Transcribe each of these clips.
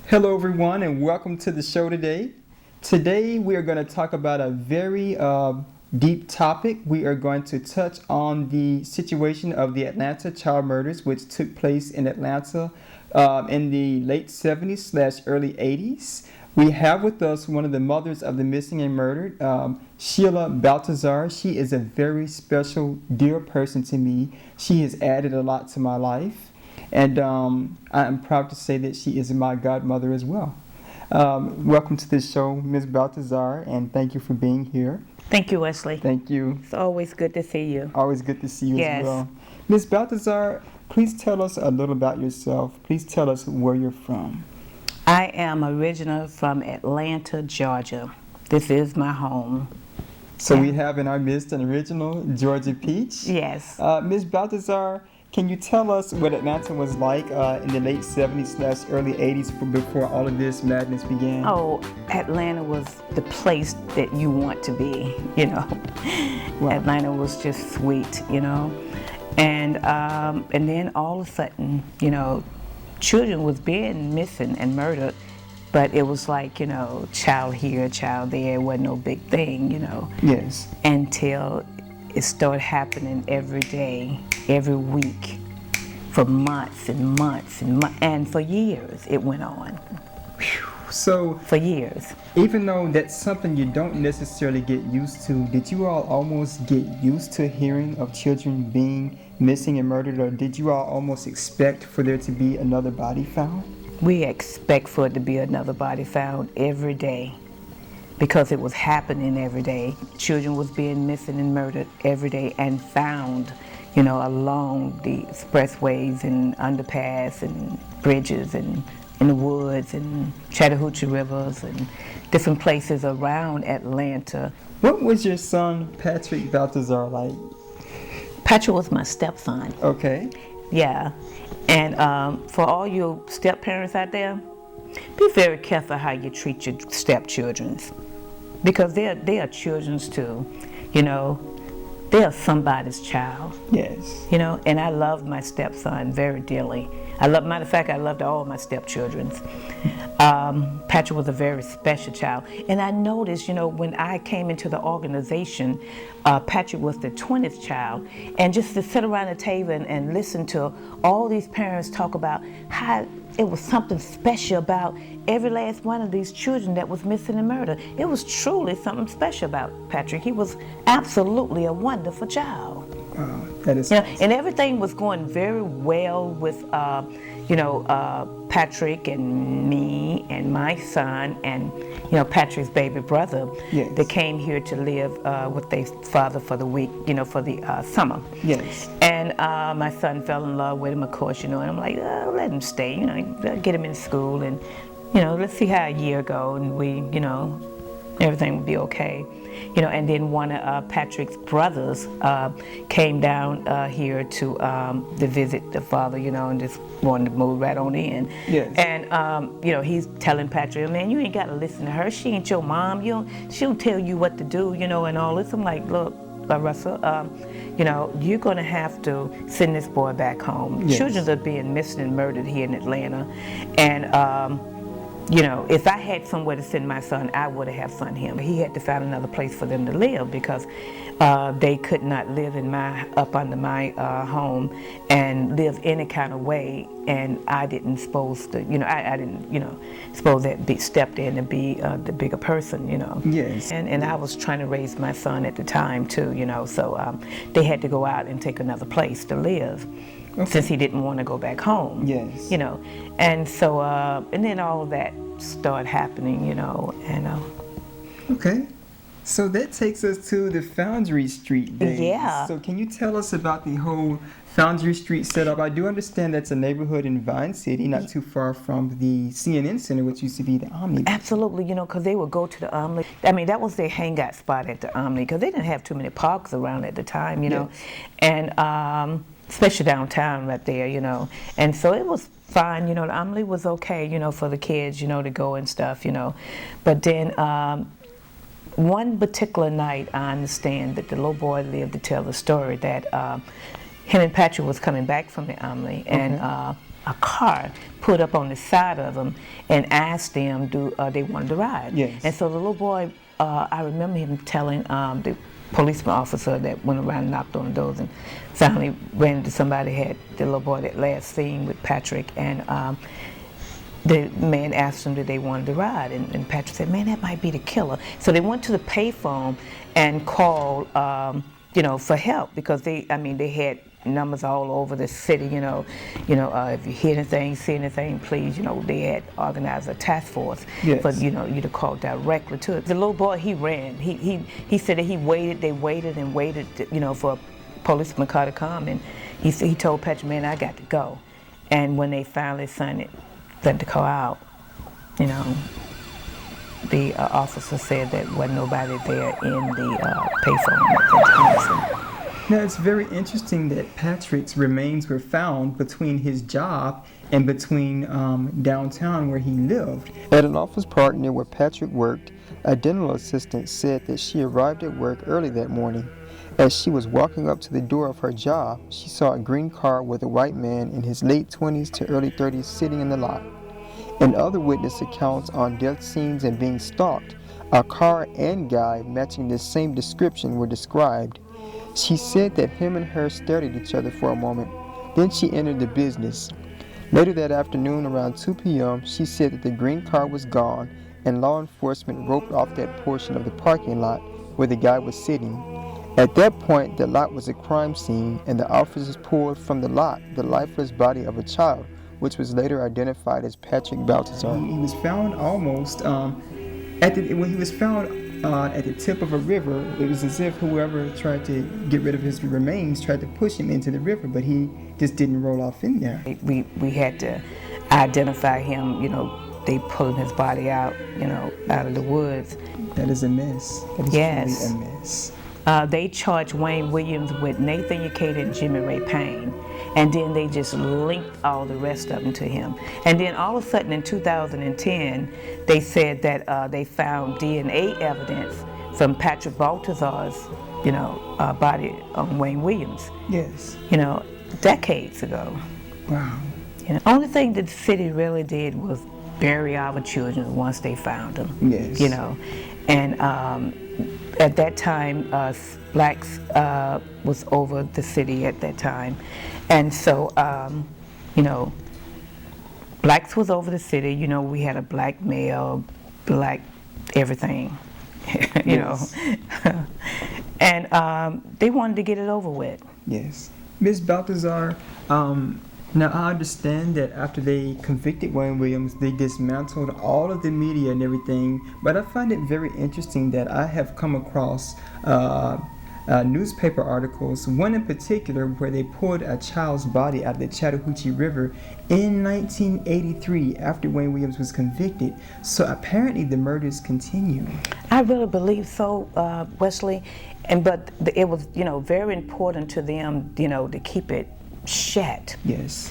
Hello everyone and welcome to the show today. Today we are going to talk about a very deep topic. We are going to touch on the situation of the Atlanta child murders which took place in Atlanta in the late 70s / early 80s. We have with us one of the mothers of the missing and murdered, Sheila Baltazar. She is a very special, dear person to me. She has added a lot to my life. And I am proud to say that she is my godmother as well. Welcome to the show, Ms. Baltazar, and thank you for being here. Thank you, Wesley. Thank you. It's always good to see you. Always good to see you Yes. as well. Ms. Baltazar, please tell us a little about yourself. Please tell us where you're from. I am original from Atlanta, Georgia. This is my home. So Yeah. we have in our midst an original Georgia peach. Yes. Ms. Baltazar, can you tell us what Atlanta was like in the late 70s / early 80s before all of this madness began? Oh, Atlanta was the place that you want to be, you know. Wow. Atlanta was just sweet, you know. And then all of a sudden, you know, children was being missing and murdered, but it was like, you know, child here, child there. It wasn't no big thing, you know. Yes. Until it started happening every day, every week, for months and months and for years it went on. So, For years. even though that's something you don't necessarily get used to, did you all almost get used to hearing of children being missing and murdered, or did you all almost expect for there to be another body found? We expect for it to be another body found every day because it was happening every day. Children was being missing and murdered every day and found, you know, along the expressways and underpass and bridges and in the woods and Chattahoochee rivers and different places around Atlanta. What was your son, Patrick Baltazar, like? Patrick was my stepson. Okay. Yeah. And for all you step-parents out there, be very careful how you treat your stepchildren, because they are children's too, you know. They are somebody's child. Yes. You know, and I loved my stepson very dearly. Matter of fact, I loved all my stepchildren. Patrick was a very special child. And I noticed, you know, when I came into the organization, Patrick was the 20th child. And just to sit around the table and listen to all these parents talk about how it was something special about every last one of these children that was missing and murdered. It was truly something special about Patrick. He was absolutely a wonderful child. Wow, that is. You know, and everything was going very well with, you know, Patrick and me and my son and, you know, Patrick's baby brother. Yes. They came here to live with their father for the week, you know, for the summer. Yes. And my son fell in love with him, of course, you know, and I'm like, oh, let him stay, you know, get him in school and, you know, let's see how a year go and we, you know, everything will be okay. You know, and then one of Patrick's brothers came down here to visit the father, you know, and just wanted to move right on in. Yes. And, you know, he's telling Patrick, man, you ain't got to listen to her. She ain't your mom. She don't tell you what to do, you know, and all this. I'm like, look, Russell, you know, you're going to have to send this boy back home. Yes. Children are being missing and murdered here in Atlanta. And, you know, if I had somewhere to send my son, I would have sent him. He had to find another place for them to live because they could not live in up under my home and live any kind of way. And I didn't suppose to, you know, I didn't, you know, suppose that be stepped in and be the bigger person, you know. Yes. And I was trying to raise my son at the time too, you know. So they had to go out and take another place to live. Okay. Since he didn't want to go back home. Yes. You know, and so, and then all of that started happening, you know, and. Okay. So that takes us to the Foundry Street days. Yeah. So can you tell us about the whole Foundry Street setup? I do understand that's a neighborhood in Vine City, not too far from the CNN Center, which used to be the Omni. Absolutely, you know, because they would go to the Omni. I mean, that was their hangout spot at the Omni, because they didn't have too many parks around at the time, you know. Yes. And, especially downtown right there, you know. And so it was fine, you know, the Omni was okay, you know, for the kids, you know, to go and stuff, you know. But then one particular night, I understand that the little boy lived to tell the story that him and Patrick was coming back from the Omni, and a car put up on the side of them and asked them, do they wanted to ride? Yes. And so the little boy, I remember him telling the policeman officer that went around and knocked on the doors and finally ran into somebody, had the little boy that last scene with Patrick, and the man asked them did they wanted to ride, and Patrick said, man, that might be the killer. So they went to the payphone and called for help, because they had numbers all over the city, if you hear anything, see anything, please, they had organized a task force for, you to call directly to it. The little boy, he ran. He said that they waited and waited, for a policeman car to come, and he told Patrick, man, I got to go. And when they finally let the car out, the officer said that wasn't nobody there in the payphone at that time. Now, it's very interesting that Patrick's remains were found between his job and between downtown where he lived. At an office park near where Patrick worked, a dental assistant said that she arrived at work early that morning. As she was walking up to the door of her job, she saw a green car with a white man in his late 20s to early 30s sitting in the lot. In other witness accounts on death scenes and being stalked, a car and guy matching the same description were described. She said that him and her stared at each other for a moment, then she entered the business. Later that afternoon around 2 p.m., she said that the green car was gone and law enforcement roped off that portion of the parking lot where the guy was sitting. At that point, the lot was a crime scene, and the officers pulled from the lot the lifeless body of a child, which was later identified as Patrick Baltazar. He was found almost when he was found at the tip of a river. It was as if whoever tried to get rid of his remains tried to push him into the river, but he just didn't roll off in there. We had to identify him. They pulled his body out, out of the woods. That is a mess. That is truly a mess. They charged Wayne Williams with Nathan Ucata and Jimmy Ray Payne, and then they just linked all the rest of them to him. And then all of a sudden in 2010, they said that they found DNA evidence from Patrick Baltazar's, body on Wayne Williams. Yes. Decades ago. Wow. Only thing that the city really did was bury our children once they found them. Yes. And at that time, blacks was over the city at that time, and so blacks was over the city. We had a black mayor, black everything, and they wanted to get it over with. Yes, Ms. Baltazar. Now, I understand that after they convicted Wayne Williams, they dismantled all of the media and everything, but I find it very interesting that I have come across newspaper articles, one in particular where they pulled a child's body out of the Chattahoochee River in 1983 after Wayne Williams was convicted. So apparently the murders continue. I really believe so, Wesley, but it was, very important to them, to keep it shut. Yes.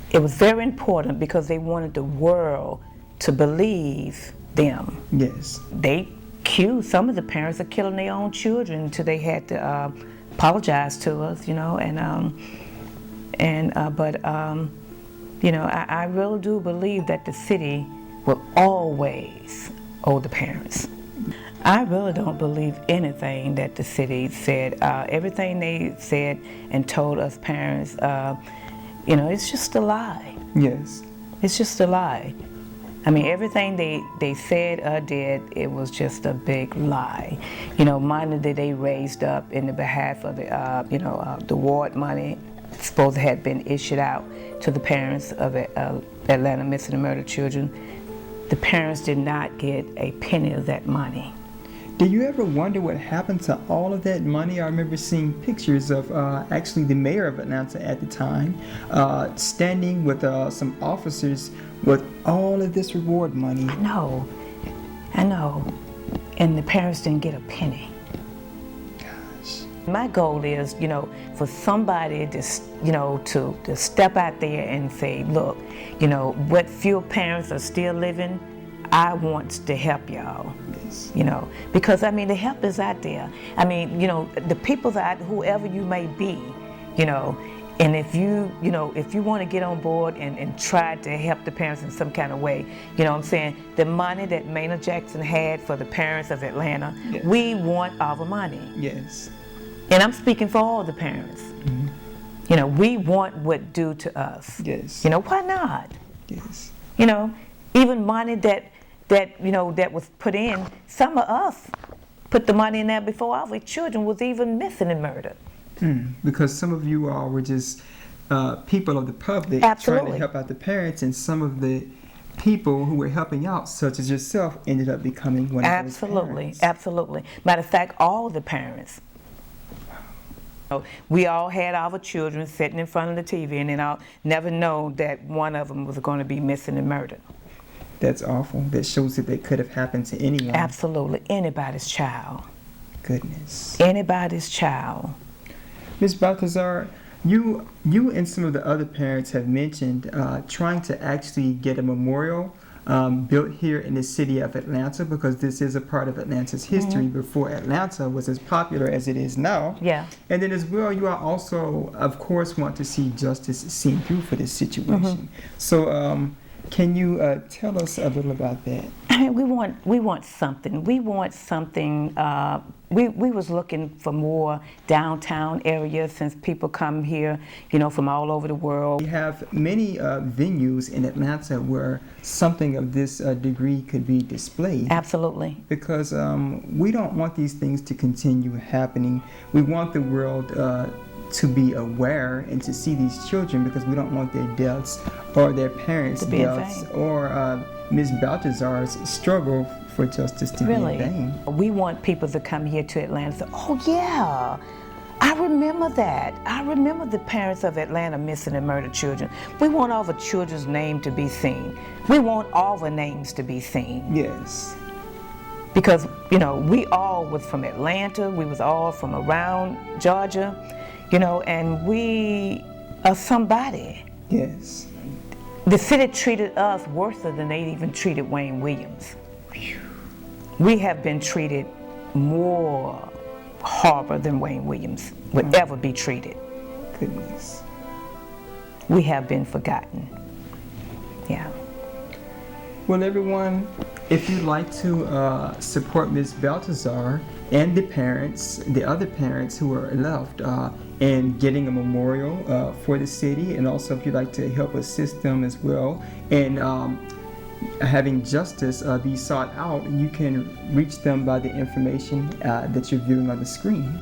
It was very important because they wanted the world to believe them. Yes. They accused some of the parents of killing their own children until they had to apologize to us, I really do believe that the city will always owe the parents. I really don't believe anything that the city said. Everything they said and told us parents, it's just a lie. Yes. It's just a lie. Everything they said or did, it was just a big lie. Money that they raised up in the behalf of the ward money supposed to have been issued out to the parents of Atlanta missing and murdered children. The parents did not get a penny of that money. Do you ever wonder what happened to all of that money? I remember seeing pictures of actually the mayor of Atlanta at the time standing with some officers with all of this reward money. I know. And the parents didn't get a penny. Gosh. My goal is, for somebody to step out there and say, look, what few parents are still living, I want to help y'all. Yes. Because the help is out there. The people's out, whoever you may be, And if if you want to get on board and try to help the parents in some kind of way, you know what I'm saying? The money that Maynard Jackson had for the parents of Atlanta, Yes. we want our money. Yes. And I'm speaking for all the parents. Mm-hmm. You know, we want what due to us. Yes. You know, why not? Yes. You know, even money that was put in, some of us put the money in there before our children was even missing and murdered. Because some of you all were just people of the public Absolutely. trying to help out the parents, and some of the people who were helping out, such as yourself, ended up becoming one of those parents. Absolutely. Matter of fact, all the parents. We all had our children sitting in front of the TV, and then I'll never know that one of them was going to be missing and murdered. That's awful. That shows that it could have happened to anyone. Absolutely. Anybody's child. Goodness. Anybody's child. Ms. Baltazar, you and some of the other parents have mentioned trying to actually get a memorial built here in the city of Atlanta, because this is a part of Atlanta's history before Atlanta was as popular as it is now. Yeah. And then as well, you are also, of course, want to see justice seen through for this situation. So can you tell us a little about that? I mean, we want something. We want something. We was looking for more downtown areas, since people come here, you know, from all over the world. We have many venues in Atlanta where something of this degree could be displayed. Absolutely. Because we don't want these things to continue happening. We want the world to be aware and to see these children, because we don't want their deaths or their parents' To be in deaths vain. or Ms. Baltazar's struggle for justice to Really. be in vain. We want people to come here to Atlanta and say, oh yeah, I remember that. I remember the parents of Atlanta missing and murdered children. We want all the children's name to be seen. We want all the names to be seen. Yes. Because, you know, we all was from Atlanta, we was all from around Georgia, you know, and we are somebody. Yes. The city treated us worse than they even treated Wayne Williams. We have been treated more horrible than Wayne Williams would ever be treated. Goodness. We have been forgotten. Yeah. Well, everyone, if you'd like to support Ms. Baltazar and the parents, the other parents who are left, in getting a memorial for the city, and also if you'd like to help assist them as well in having justice be sought out, you can reach them by the information that you're viewing on the screen.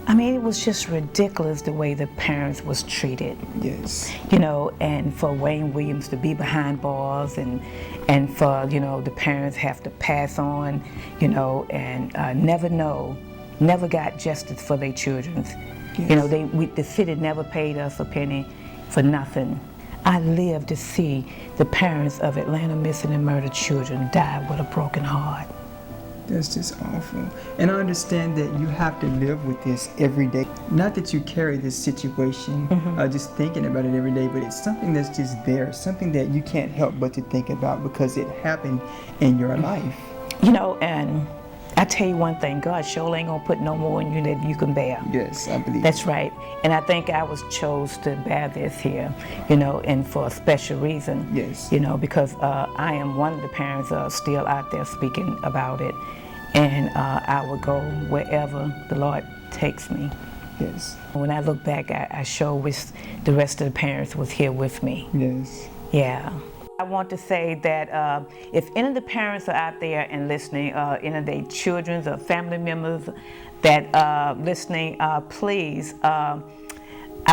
I mean, it was just ridiculous the way the parents was treated. Yes. You know, and for Wayne Williams to be behind bars, and for, you know, the parents have to pass on, you know, and never got justice for their children. Yes. You know, the city never paid us a penny for nothing. I live to see the parents of Atlanta missing and murdered children die with a broken heart. That's just awful. And I understand that you have to live with this every day. Not that you carry this situation just thinking about it every day, but it's something that's just there, something that you can't help but to think about because it happened in your life. You know, and I tell you one thing, God sure ain't gonna put no more on you than you can bear. Yes, I believe. That's right. And I think I was chose to bear this here, you know, and for a special reason. Yes. You know, because I am one of the parents still out there speaking about it. And I will go wherever the Lord takes me. Yes. When I look back, I sure wish the rest of the parents was here with me. Yes. Yeah. I want to say that if any of the parents are out there and listening, any of their children or family members that are listening, please, I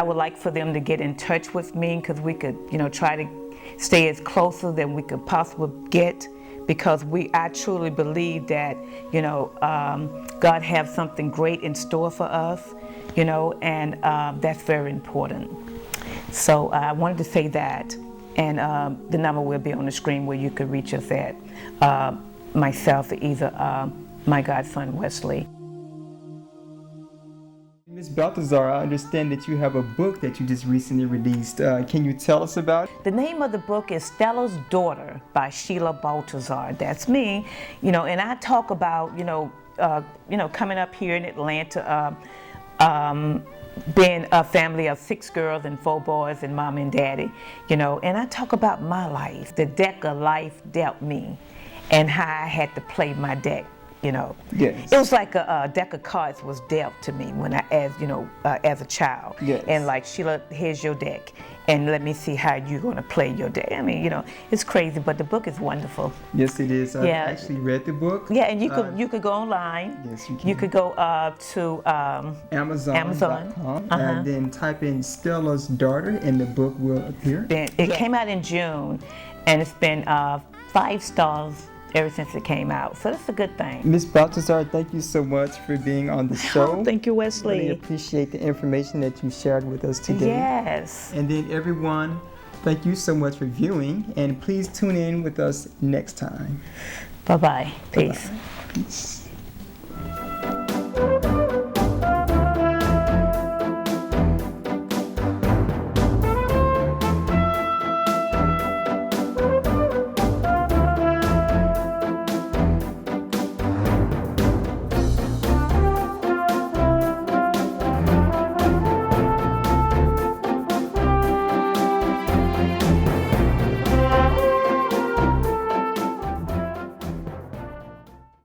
would like for them to get in touch with me, because we could, you know, try to stay as closer than we could possibly get, because I truly believe that, you know, God has something great in store for us, you know, and that's very important. So I wanted to say that. And the number will be on the screen where you could reach us at, myself, or either my godson, Wesley. Ms. Baltazar, I understand that you have a book that you just recently released. Can you tell us about it? The name of the book is Stella's Daughter by Sheila Baltazar. That's me, you know, and I talk about, coming up here in Atlanta, being a family of 6 girls and 4 boys and mom and daddy, you know, and I talk about my life, the deck of life dealt me, and how I had to play my deck, you know. Yes. It was like a deck of cards was dealt to me when I, as a child. Yes. And like, Sheila, here's your deck, and let me see how you're going to play your deck. I mean, you know, it's crazy, but the book is wonderful. Yes, it is. I Yeah. actually read the book. Yeah, and you could go online. Yes, you can. You could go to Amazon.com and then type in Stella's Daughter, and the book will appear. It came out in June, and it's been 5 stars ever since it came out. So that's a good thing. Ms. Baltazar, thank you so much for being on the show. Oh, thank you, Wesley. Really appreciate the information that you shared with us today. Yes. And then everyone, thank you so much for viewing, and please tune in with us next time. Bye-bye. Peace. Bye-bye. Peace.